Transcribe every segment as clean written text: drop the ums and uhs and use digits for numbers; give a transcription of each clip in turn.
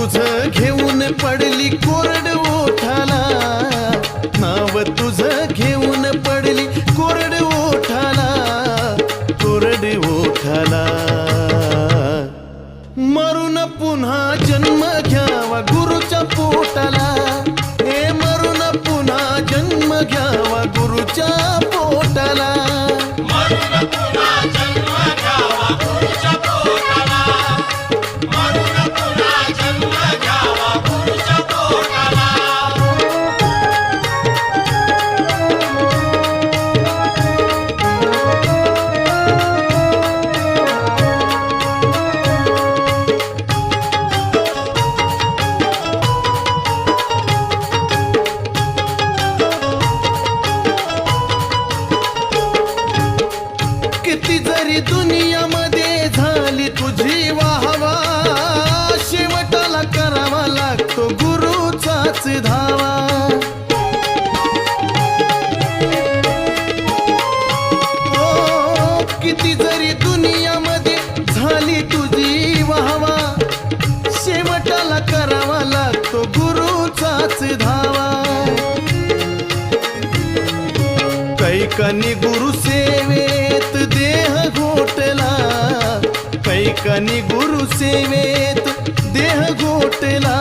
तुझं घेऊन पडली कोरड ओठाला, नाव तुझं घेऊन पडली कोरड ओठाला, कोरड ओठाला. मरून पुन्हा जन्म घ्यावा गुरुच्या पोटाला, हे मरून पुन्हा जन्म घ्यावा गुरुच्या पोटाला. मरून पुन्हा जन्म घ्यावा गुरुच्या पोटाला, मरून पुन्हा जन्म घ्यावा गुरुच्या पोटाला. किती जरी दुनियामध्ये झाली तुझी वाहवा, शेवटाला करावा लागतो गुरुचाच धावा. ओ, किती जरी दुनियामध्ये झाली तुझी वाहवा, शेवटाला करावा लागतो गुरुचाच धावा. कैकानी गुरु सेवेत देह घोटला, कैकानी गुरु सेवेत देह घोटला,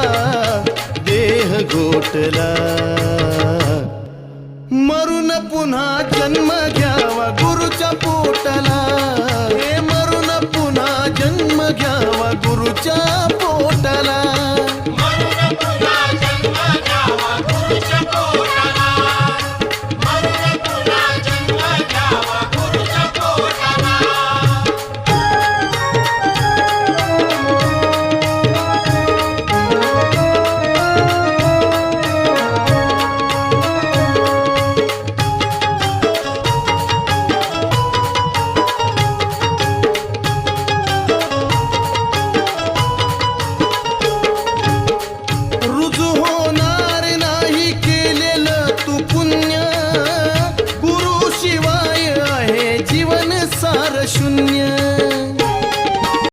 देह घोटला. मरून पुन्हा जन्म घ्यावा गुरुच्या पोटाला, हे मरून पुन्हा जन्म घ्यावा गुरुच्या पोटाला.